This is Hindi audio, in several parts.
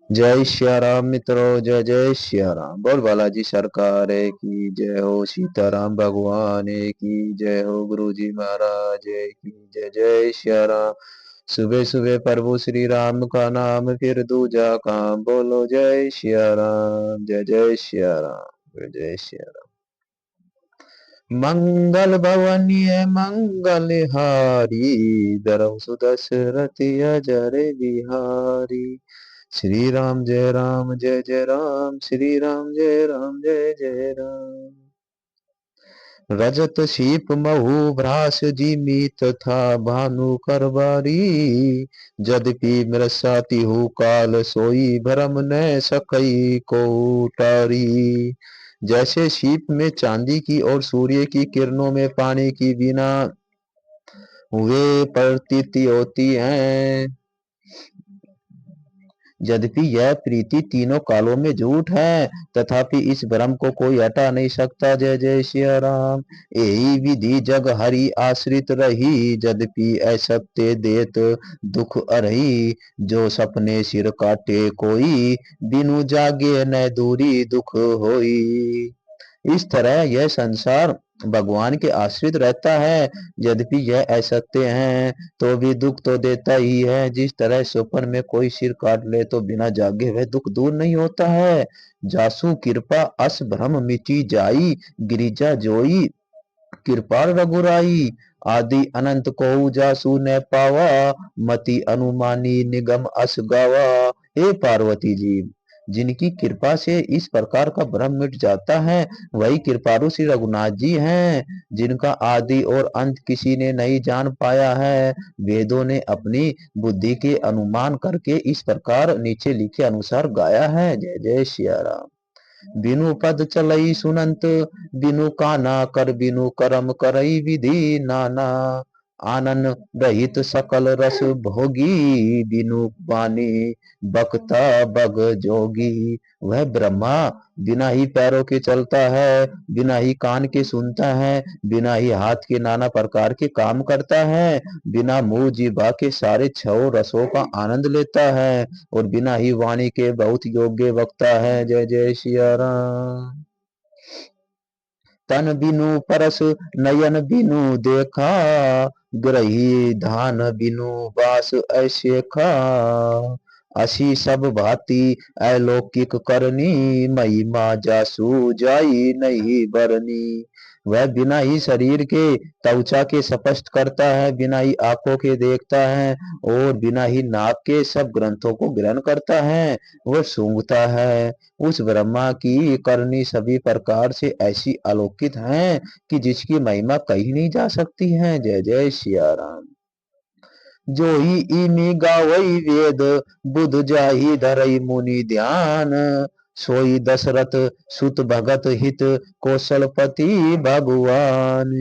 जय सिया राम मित्रों, जय जय सिया राम। बोल बालाजी सरकार की जय हो, सीताराम भगवान की जय हो, गुरु जी महाराज की जय जय सिया राम। सुबह सुबह प्रभु श्री राम का नाम, फिर दूजा काम, बोलो जय सिया राम, जय जय सिया राम, जय जय सिया राम। मंगल भवनीय मंगल हारी, धर्म सुदशरथ अजर बिहारी। श्री राम जय राम, जय जय राम, श्री राम जय राम, जय जय राम। रजत शीप महु भ्रास जिमी तथा भानु करबारी, यद्यपि मृषा तिहु काल सोई, भरम न सकई को टारी। जैसे शीप में चांदी की और सूर्य की किरणों में पानी की बिना वे प्रतीति होती हैं, यद्यपि यह प्रीति तीनों कालों में झूठ है, तथापि इस भ्रम को कोई हटा नहीं सकता। जय जय सिया राम। यही विधि जग हरि आश्रित रही, यद्यपि असत्य देत दुख अरही। जो सपने सिर काटे कोई, बिनु जागे न दूरी दुख होई। इस तरह यह संसार भगवान के आश्रित रहता है, यद्यपि यह असत्य है तो भी दुख तो देता ही है। जिस तरह स्वप्न में कोई सिर काट ले तो बिना जागे वह दुख दूर नहीं होता है। जासु कृपा अस भ्रम मिटी जाई, गिरिजा जोई कृपाल रघुराई। आदि अनंत को जासु न पावा, मति अनुमानी निगम अस गावा। हे पार्वती जी, जिनकी कृपा से इस प्रकार का भ्रम मिट जाता है, वही कृपालु श्री रघुनाथ जी हैं, जिनका आदि और अंत किसी ने नहीं जान पाया है। वेदों ने अपनी बुद्धि के अनुमान करके इस प्रकार नीचे लिखे अनुसार गाया है। जय जय सिया राम। बिनु पद चलई सुनंत, बिनु काना कर बिनु करम करई विधि नाना। आनन रहित सकल रस भोगी, बिनु बानी बकता बग जोगी। वह ब्रह्मा बिना ही पैरों के चलता है, बिना ही कान के सुनता है, बिना ही हाथ के नाना प्रकार के काम करता है, बिना मुंह जीभा के सारे छह रसों का आनंद लेता है, और बिना ही वाणी के बहुत योग्य वक्ता है। जय जय सिया राम। तन बिनु परस नयन बिनु देखा, ग्रही धान बिनु बास ऐसे खा। असी सब भांति अलौकिक करनी, महिमा जासु जाई नहीं बरनी। वह बिना ही शरीर के त्वचा के स्पष्ट करता है, बिना ही आंखों के देखता है, और बिना ही नाक के सब ग्रंथों को ग्रहण करता है। वह सूंघता है। उस ब्रह्मा की करनी सभी प्रकार से ऐसी अलौकित है कि जिसकी महिमा कही नहीं जा सकती है। जय जय सिया राम। जो ही इमी गावई वेद, बुध जाहि धरई मुनि ध्यान। सोई दशरथ सुत भगत हित, कौशलपति भगवान।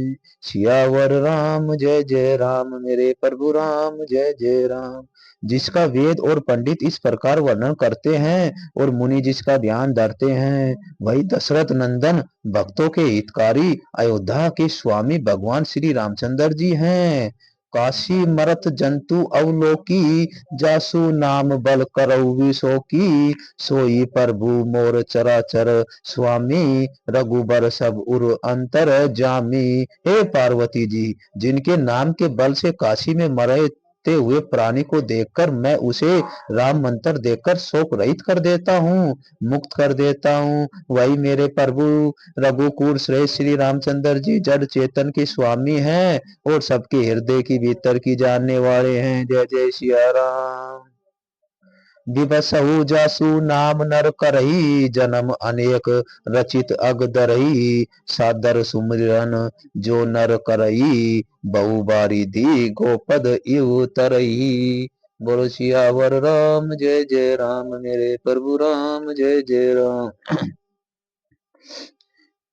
सियावर राम, जय जय राम, मेरे प्रभु राम, जय जय राम। जिसका वेद और पंडित इस प्रकार वर्णन करते हैं और मुनि जिसका ध्यान धरते हैं, वही दशरथ नंदन भक्तों के हितकारी अयोध्या के स्वामी भगवान श्री रामचंद्र जी हैं। काशी मरत जंतु अवलोकी, जासु नाम बल करऊ विशोकी। सोई प्रभु मोर चराचर स्वामी, रघुबर सब उर अंतर जामी। हे पार्वती जी, जिनके नाम के बल से काशी में मरते हुए प्राणी को देखकर मैं उसे राम मंत्र देकर शोक रहित कर देता हूँ, मुक्त कर देता हूँ, वही मेरे प्रभु रघुकुल श्रेष्ठ श्री रामचंद्र जी जड़ चेतन के स्वामी हैं और सबके हृदय की भीतर की जानने वाले हैं। जय जय सिया राम। दिवसहु जासु नाम नर करही, जन्म अनेक रचित अग दरही। सादर सुमिरन जो नर करही, बहु बारी दी गोपद इव तरही। बोलो सियावर राम, जय जय राम, मेरे प्रभु राम, जय जय राम।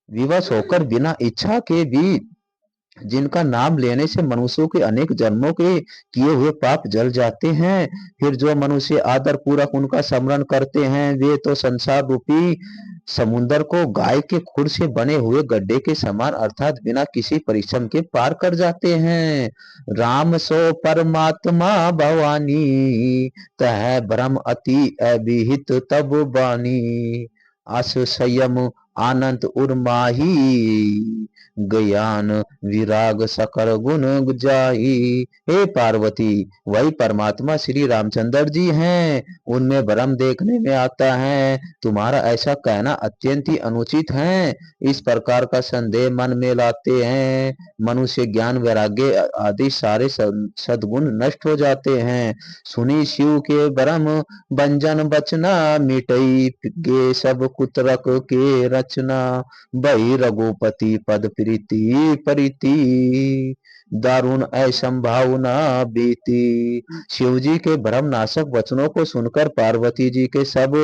विवश होकर बिना इच्छा के भी जिनका नाम लेने से मनुष्यों के अनेक जन्मों के किए हुए पाप जल जाते हैं। फिर जो मनुष्य आदर पूर्वक उनका स्मरण करते हैं वे तो संसार रूपी समुद्र को गाय के खुर से बने हुए गड्ढे के समान अर्थात बिना किसी परिश्रम के पार कर जाते हैं। राम सो परमात्मा भवानी, तह भ्रम अति अभिहित तब बानी। अस संयम आनंद उर्माही, ज्ञान विराग सकल गुण जाई। हे पार्वती, वही परमात्मा श्री रामचंद्र जी हैं, उनमें भ्रम देखने में आता है। तुम्हारा ऐसा कहना अत्यंत ही अनुचित है। इस प्रकार का संदेह मन में लाते हैं मनुष्य ज्ञान वैराग्य आदि सारे सद्गुण नष्ट हो जाते हैं। सुनी शिव के भ्रम भंजन बचना, मिटई गे सब कुतरक के रचना। भई रघुपति पद प्रीति परिति, दारुण असंभावना बीती। शिव जी के भ्रम नाशक वचनों को सुनकर पार्वती जी के सब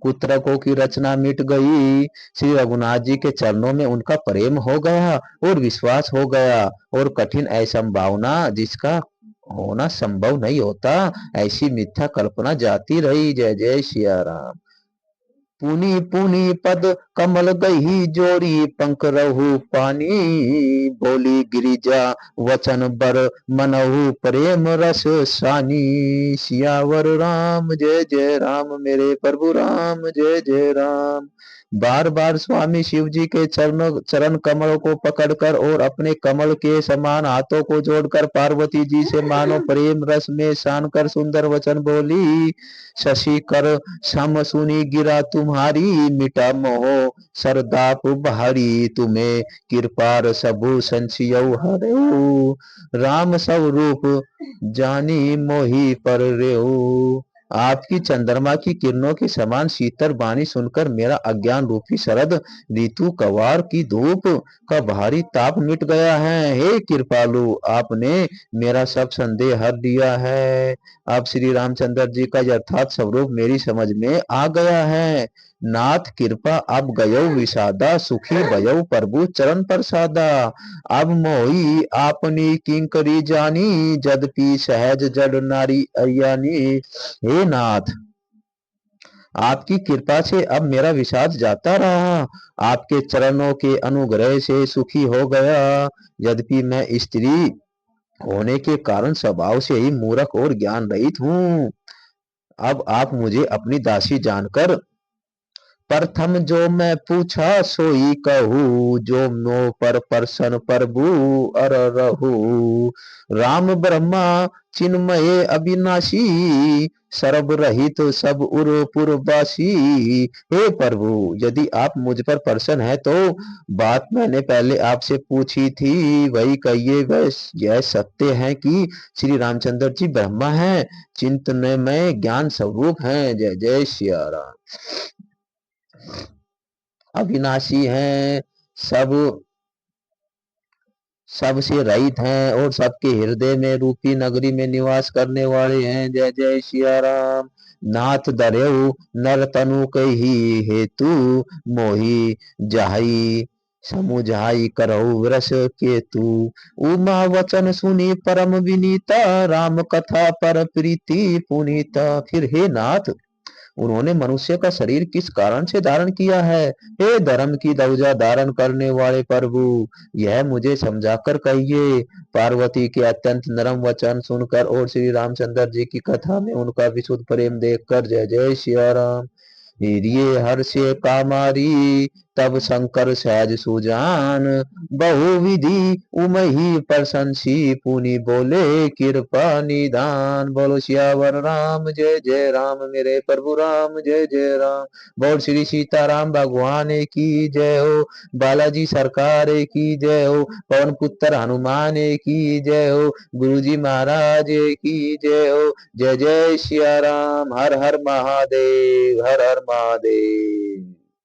कुत्रकों की रचना मिट गई। श्री रघुनाथ जी के चरणों में उनका प्रेम हो गया और विश्वास हो गया, और कठिन असंभावना जिसका होना संभव नहीं होता ऐसी मिथ्या कल्पना जाती रही। जय जय सिया राम। पुनि पुनि पद कमल गही जोरी, पंख रहु पानी। बोली गिरिजा वचन बर मनहु, प्रेम रस सानी। सियावर राम जय जय राम, मेरे प्रभु राम जय जय राम। बार बार स्वामी शिव जी के चरण कमलों को पकड़कर और अपने कमल के समान हाथों को जोड़कर पार्वती जी से मानो प्रेम रस में सान कर सुंदर वचन बोली। शशि कर सम सुनी गिरा तुम्हारी, मिटा मोह सरदाप भारी। तुम्हें कृपार सबु संचियऊ हरऊ, राम सब रूप जानी मोहि पर रेऊ। आपकी चंद्रमा की किरणों के समान शीतल वाणी सुनकर मेरा अज्ञान रूपी शरद ऋतु कवार की धूप का भारी ताप मिट गया है। हे कृपालु, आपने मेरा सब संदेह हर दिया है। अब श्री रामचंद्र जी का यथार्थ स्वरूप मेरी समझ में आ गया है। नाथ कृपा अब गयो विषादा, सुखी भयउ प्रभु चरण प्रसादा। अब मोही आपनी किंकरी जानी, जदपि सहज जड़ नारी अयानी। हे नाथ, आपकी कृपा से अब मेरा विषाद जाता रहा, आपके चरणों के अनुग्रह से सुखी हो गया। यद्यपि मैं स्त्री होने के कारण स्वभाव से ही मूर्ख और ज्ञान रहित हूँ। अब आप मुझे अपनी दासी जानकर प्रथम जो मैं पूछा सोई कहूँ, जो नो पर प्रसन्न प्रभु अर रहू। राम ब्रह्मा चिन्मय अविनाशी, सर्व रहित सब उर पुरवासी। हे प्रभु, यदि आप मुझ पर प्रसन्न है तो बात मैंने पहले आपसे पूछी थी वही कहिए। वह यह सत्य है कि श्री रामचंद्र जी ब्रह्मा हैं, चिंतन में ज्ञान स्वरूप हैं। जय जय सिया राम। अविनाशी हैं, सब सबसे रहित हैं और सबके हृदय में रूपी नगरी में निवास करने वाले हैं। जय जय सिया राम। नाथ दरेऊ नर तनु कही हेतु, मोही जाई समुझाई करहु वृष केतु। उमा वचन सुनी परम विनीता, राम कथा पर प्रीति पुनीता। फिर हे नाथ, उन्होंने मनुष्य का शरीर किस कारण से धारण किया है? हे धर्म की ध्वजा धारण करने वाले प्रभु, यह मुझे समझाकर कहिए। पार्वती के अत्यंत नरम वचन सुनकर और श्री रामचंद्र जी की कथा में उनका विशुद्ध प्रेम देखकर जय जय सिया राम। हिरिये हर्षे कामारी, तब शंकर सहज सुजान। बहुविधि उमहि प्रशंसी, पुनि बोले कृपा निधान। बोलो सियावर राम जय जय राम, मेरे प्रभु राम जय जय राम। बोल श्री सीताराम भगवान की जय हो, बालाजी सरकार की जय हो, पवन पुत्र हनुमान की जय हो, गुरु जी महाराज की जय हो। जय जय सिया राम। हर हर महादेव, हर हर महादेव।